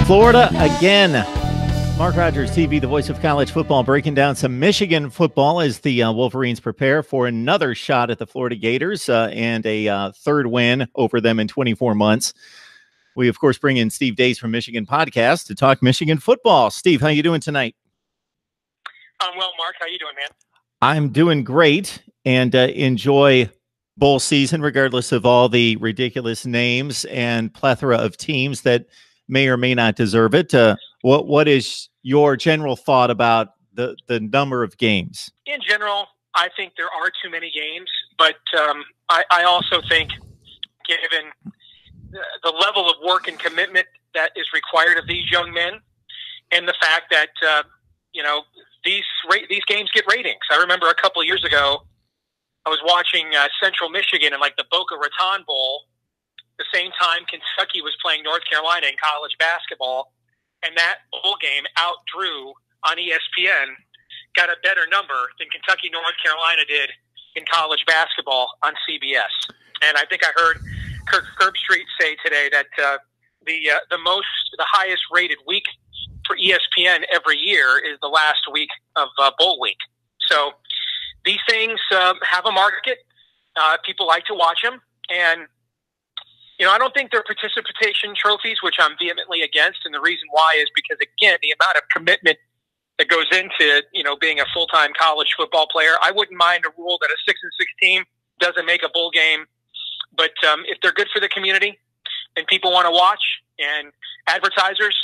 Florida again. Mark Rogers TV, the voice of college football, breaking down some Michigan football as the Wolverines prepare for another shot at the Florida Gators and a third win over them in 24 months. We, of course, bring in Steve Dace from Michigan Podcast to talk Michigan football. Steve, how you doing tonight? I'm well, Mark. How you doing, man? I'm doing great and enjoy bowl season, regardless of all the ridiculous names and plethora of teams that may or may not deserve it. What is your general thought about the number of games? In general, I think there are too many games, but I also think, given the level of work and commitment that is required of these young men, and the fact that these games get ratings. I remember a couple of years ago, I was watching Central Michigan in like the Boca Raton Bowl, the same time Kentucky was playing North Carolina in college basketball, and that bowl game outdrew on ESPN, got a better number than Kentucky North Carolina did in college basketball on CBS. And I think I heard Kirk Herbstreit say today that the highest rated week for ESPN every year is the last week of bowl week. So these things have a market. People like to watch them, and I don't think they're participation trophies, which I'm vehemently against. And the reason why is because, again, the amount of commitment that goes into, being a full-time college football player. I wouldn't mind a rule that a 6-6 team doesn't make a bowl game. But if they're good for the community and people want to watch and advertisers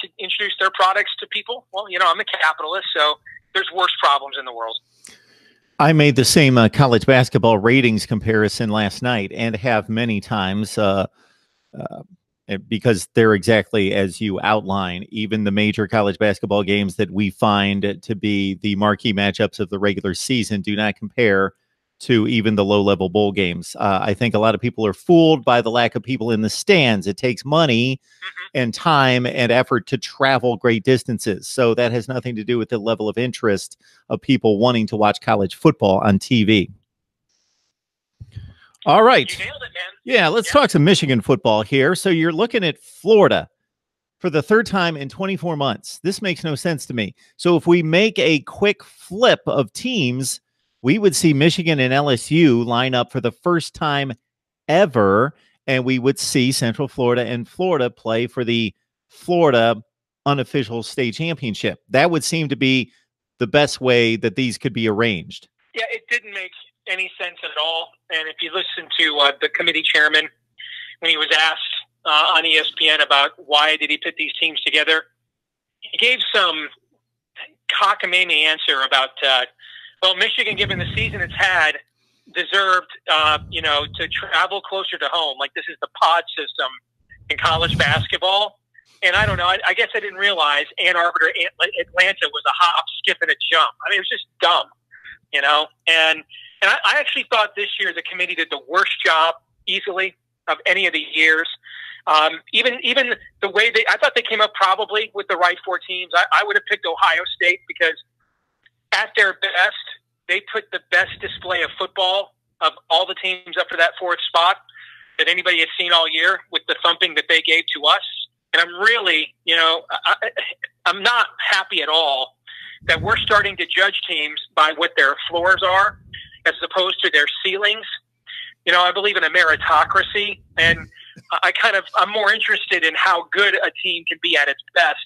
can introduce their products to people, well, I'm a capitalist, so there's worse problems in the world. I made the same college basketball ratings comparison last night and have many times because they're exactly as you outline. Even the major college basketball games that we find to be the marquee matchups of the regular season do not compare to even the low-level bowl games. I think a lot of people are fooled by the lack of people in the stands. It takes money and time and effort to travel great distances. So that has nothing to do with the level of interest of people wanting to watch college football on TV. All right. You nailed it, man. Yeah, let's talk some Michigan football here. So you're looking at Florida for the third time in 24 months. This makes no sense to me. So if we make a quick flip of teams, we would see Michigan and LSU line up for the first time ever, and we would see Central Florida and Florida play for the Florida unofficial state championship. That would seem to be the best way that these could be arranged. Yeah, it didn't make any sense at all. And if you listen to the committee chairman, when he was asked on ESPN about why did he put these teams together, he gave some cockamamie answer about well, Michigan, given the season it's had, deserved, to travel closer to home. Like, this is the pod system in college basketball. And I don't know. I guess I didn't realize Ann Arbor to Atlanta was a hop, skip, and a jump. I mean, it was just dumb, And I actually thought this year the committee did the worst job easily of any of the years. Even the way I thought they came up probably with the right four teams. I would have picked Ohio State because at their best, they put the best display of football of all the teams up for that fourth spot that anybody has seen all year with the thumping that they gave to us. And I'm really, I'm not happy at all that we're starting to judge teams by what their floors are as opposed to their ceilings. I believe in a meritocracy, and I'm more interested in how good a team can be at its best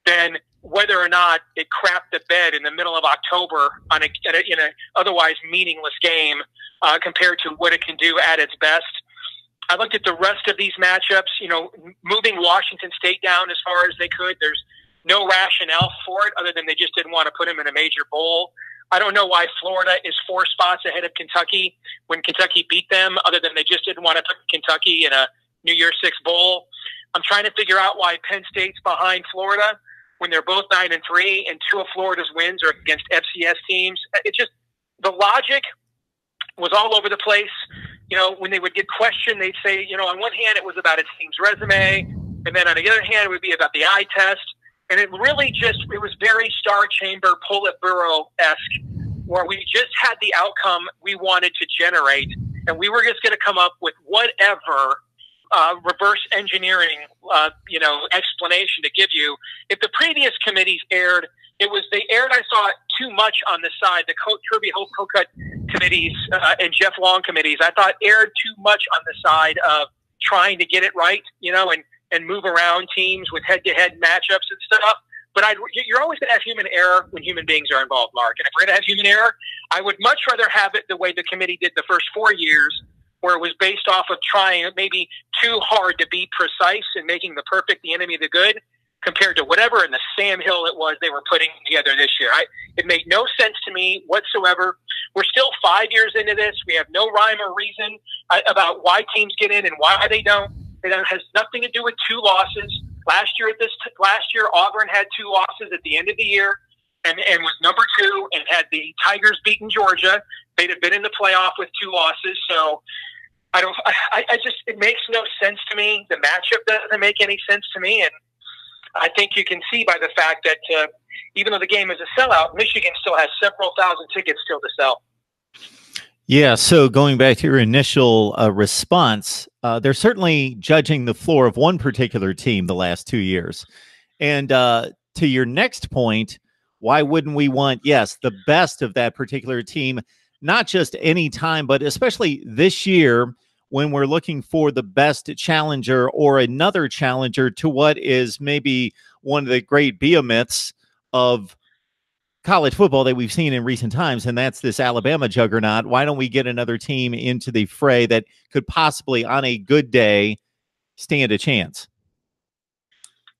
than whether or not it crapped the bed in the middle of October in a otherwise meaningless game compared to what it can do at its best. I looked at the rest of these matchups, moving Washington State down as far as they could. There's no rationale for it other than they just didn't want to put them in a major bowl. I don't know why Florida is 4 spots ahead of Kentucky when Kentucky beat them, other than they just didn't want to put Kentucky in a New Year's Six bowl. I'm trying to figure out why Penn State's behind Florida when they're both 9-3, and 2 of Florida's wins are against FCS teams. It's just, the logic was all over the place. When they would get questioned, they'd say, on one hand, it was about a team's resume, and then on the other hand, it would be about the eye test. And it really it was very Star Chamber, Politburo-esque, where we just had the outcome we wanted to generate, and we were just going to come up with whatever reverse engineering, explanation to give you. If the previous committees aired, they aired, I thought, too much on the side. The Kirby Hope Kocut committees and Jeff Long committees, I thought, aired too much on the side of trying to get it right, and move around teams with head-to-head matchups and stuff. But you're always going to have human error when human beings are involved, Mark. And if we're going to have human error, I would much rather have it the way the committee did the first 4 years, where it was based off of trying maybe too hard to be precise and making the perfect the enemy of the good, compared to whatever in the Sam Hill it was they were putting together this year. It made no sense to me whatsoever. We're still 5 years into this. We have no rhyme or reason about why teams get in and why they don't. It has nothing to do with 2 losses. Last year, Auburn had 2 losses at the end of the year and was number 2 and had the Tigers beaten Georgia. They'd have been in the playoff with 2 losses. So it makes no sense to me. The matchup doesn't make any sense to me. And I think you can see by the fact that even though the game is a sellout, Michigan still has several thousand tickets still to sell. Yeah, so going back to your initial response, they're certainly judging the floor of one particular team the last 2 years. And to your next point, why wouldn't we want, yes, the best of that particular team, not just any time, but especially this year when we're looking for the best challenger or another challenger to what is maybe one of the great behemoths of college football that we've seen in recent times, and that's this Alabama juggernaut. Why don't we get another team into the fray that could possibly, on a good day, stand a chance?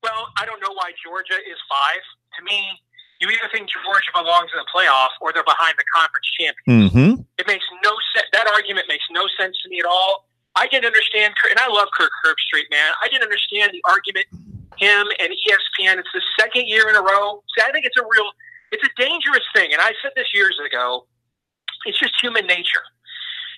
Well, I don't know why Georgia is 5. To me, you either think Georgia belongs in the playoff or they're behind the conference champions. Mm-hmm. It makes no sense. That argument makes no sense to me at all. I didn't understand, and I love Kirk Herbstreit, man. I didn't understand the argument, him and ESPN. It's the second year in a row. See, I think it's a dangerous thing. And I said this years ago. It's just human nature.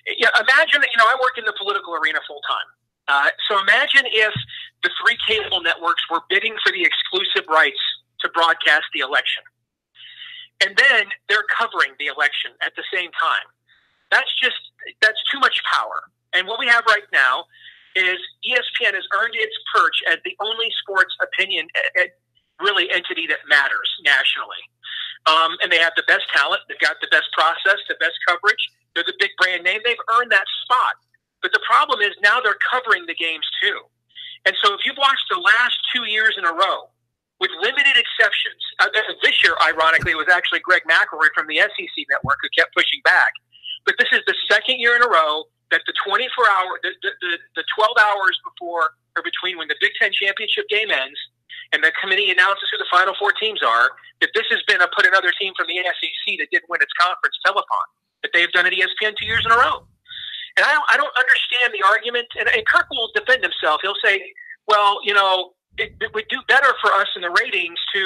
Imagine, I work in the political arena full time. So imagine if the 3 cable networks were bidding for the exclusive rights to broadcast the election. And then they're covering the election at the same time. That's too much power. And what we have right now is ESPN has earned its perch as the only sports opinion really entity that matters nationally. And they have the best talent. They've got the best process, the best coverage. They're the big brand name. They've earned that spot. But the problem is now they're covering the games too. And so if you've watched the last 2 years in a row, with limited exceptions, this year, ironically, it was actually Greg McElroy from the SEC network who kept pushing back. But this is the second year in a row that the 24-hour, the 12 hours before or between when the Big Ten championship game ends and the committee announces who the final 4 teams are, that this has been put another team from the SEC that didn't win its conference telethon, that they've done at ESPN 2 years in a row. And I don't understand the argument. And Kirk will defend himself. He'll say, well, it would do better for us in the ratings to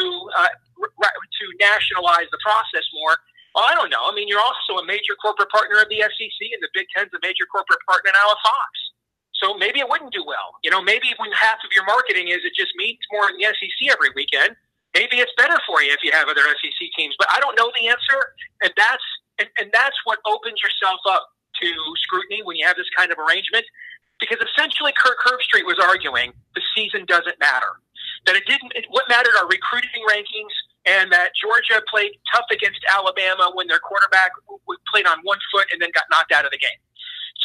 nationalize the process more. Well, I don't know. I mean, you're also a major corporate partner of the SEC, and the Big Ten's a major corporate partner now of Fox. So maybe it wouldn't do well. Maybe when half of your marketing is it just means more in the SEC every weekend, maybe it's better for you if you have other SEC teams. But I don't know the answer, and that's what opens yourself up to scrutiny when you have this kind of arrangement. Because essentially Kirk Herbstreit was arguing the season doesn't matter. That what mattered are recruiting rankings, and that Georgia played tough against Alabama when their quarterback played on one foot and then got knocked out of the game.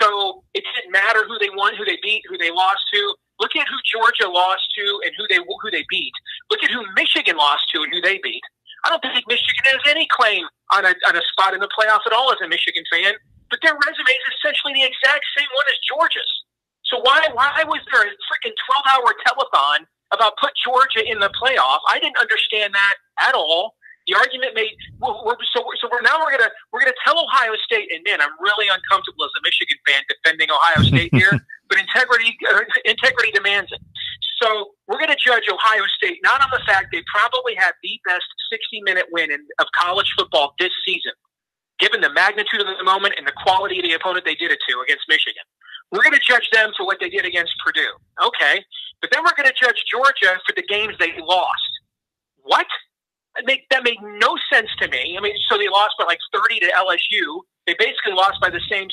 So it didn't matter who they won, who they beat, who they lost to. Look at who Georgia lost to and who they beat. Look at who Michigan lost to and who they beat. I don't think Michigan has any claim on a spot in the playoff at all as a Michigan fan, but their resume is essentially the exact same one as Georgia's. So why was there a freaking 12-hour telethon about put Georgia in the playoff? I didn't understand that at all. The argument made we're gonna tell Ohio State, and man, I'm really uncomfortable as a Michigan fan defending Ohio State here, but integrity demands it. So we're going to judge Ohio State not on the fact they probably had the best 60-minute win of college football this season, given the magnitude of the moment and the quality of the opponent they did it to against Michigan. We're going to judge them for what they did against Purdue. Okay. But then we're going to judge Georgia for the games they lost. What? That made no sense to me. I mean, so they lost by like 30 to LSU. They basically lost by the same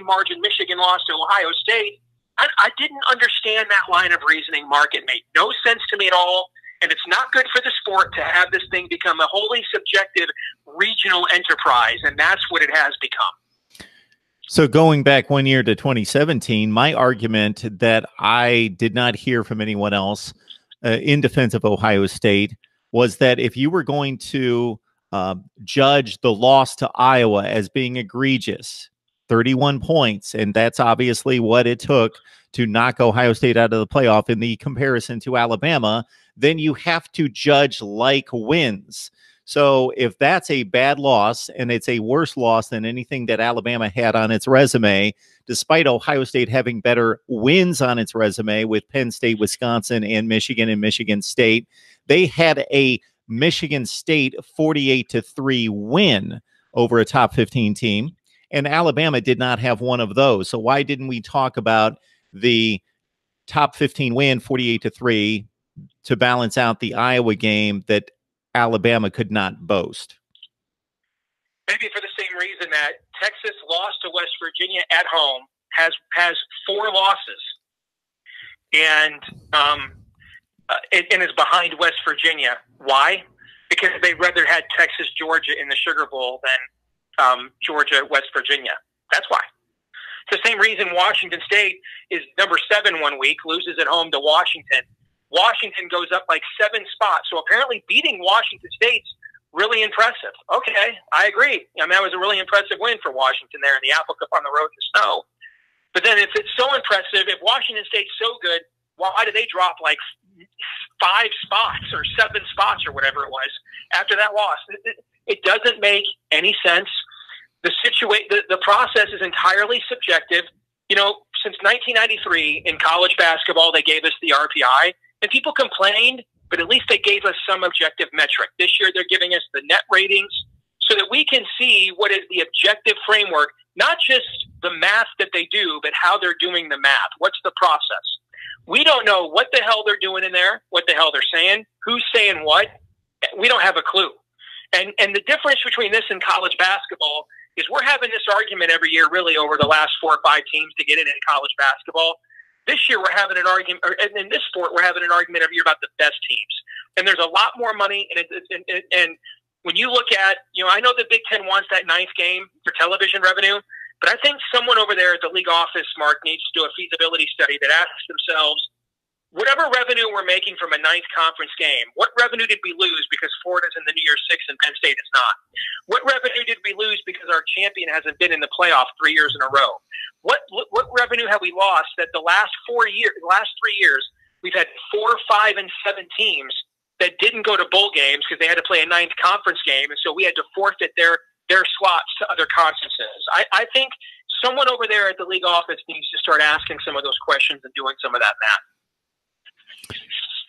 margin Michigan lost to Ohio State. I didn't understand that line of reasoning, Mark. It made no sense to me at all. And it's not good for the sport to have this thing become a wholly subjective regional enterprise. And that's what it has become. So going back 1 year to 2017, my argument that I did not hear from anyone else in defense of Ohio State was that if you were going to judge the loss to Iowa as being egregious, 31 points, and that's obviously what it took to knock Ohio State out of the playoff in the comparison to Alabama, then you have to judge like wins. So if that's a bad loss and it's a worse loss than anything that Alabama had on its resume, despite Ohio State having better wins on its resume with Penn State, Wisconsin, and Michigan State, they had a Michigan State 48-3 win over a top 15 team. And Alabama did not have one of those. So why didn't we talk about the top 15 win, 48-3, to balance out the Iowa game that Alabama could not boast? Maybe for the same reason that Texas lost to West Virginia at home, has 4 losses, and is behind West Virginia. Why? Because they'd rather had Texas, Georgia in the Sugar Bowl than Georgia, West Virginia. That's why. It's the same reason Washington State is number 7 one week, loses at home to Washington. Washington goes up like 7 spots. So apparently beating Washington State's really impressive. Okay, I agree. I mean, that was a really impressive win for Washington there in the Apple Cup on the road in the snow. But then if it's so impressive, if Washington State's so good, why did they drop like 5 spots or 7 spots or whatever it was after that loss? It doesn't make any sense. The process is entirely subjective. You know, since 1993 in college basketball, they gave us the RPI, and people complained, but at least they gave us some objective metric. This year, they're giving us the net ratings so that we can see what is the objective framework, not just the math that they do, but how they're doing the math. What's the process? We don't know what the hell they're doing in there, what the hell they're saying, who's saying what. We don't have a clue. And the difference between this and college basketball is we're having this argument every year, really, over the last 4 or 5 teams to get in college basketball. This year, we're having an argument, and in this sport, we're having an argument every year about the best teams. And there's a lot more money. And when you look at, you know, I know the Big Ten wants that 9th game for television revenue, but I think someone over there at the league office, Mark, needs to do a feasibility study that asks themselves, whatever revenue we're making from a 9th conference game, what revenue did we lose because Florida's in the New Year's Six and Penn State is not? What revenue did we lose because our champion hasn't been in the playoff 3 years in a row? What revenue have we lost that the last 3 years, we've had 4, 5, and 7 teams that didn't go to bowl games because they had to play a 9th conference game, and so we had to forfeit their slots to other conferences. I think someone over there at the league office needs to start asking some of those questions and doing some of that math.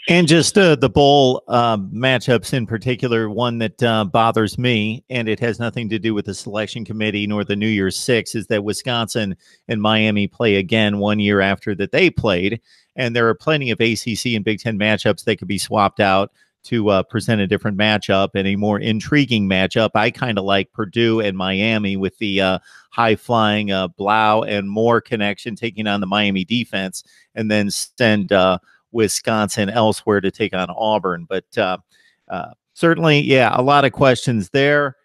And just the bowl matchups in particular, one that bothers me, and it has nothing to do with the selection committee nor the New Year's Six, is that Wisconsin and Miami play again 1 year after that they played. And there are plenty of ACC and Big Ten matchups that could be swapped out to present a different matchup and a more intriguing matchup. I kind of like Purdue and Miami with the high-flying Blau and Moore connection taking on the Miami defense, and then send Wisconsin elsewhere to take on Auburn. But certainly, yeah, a lot of questions there.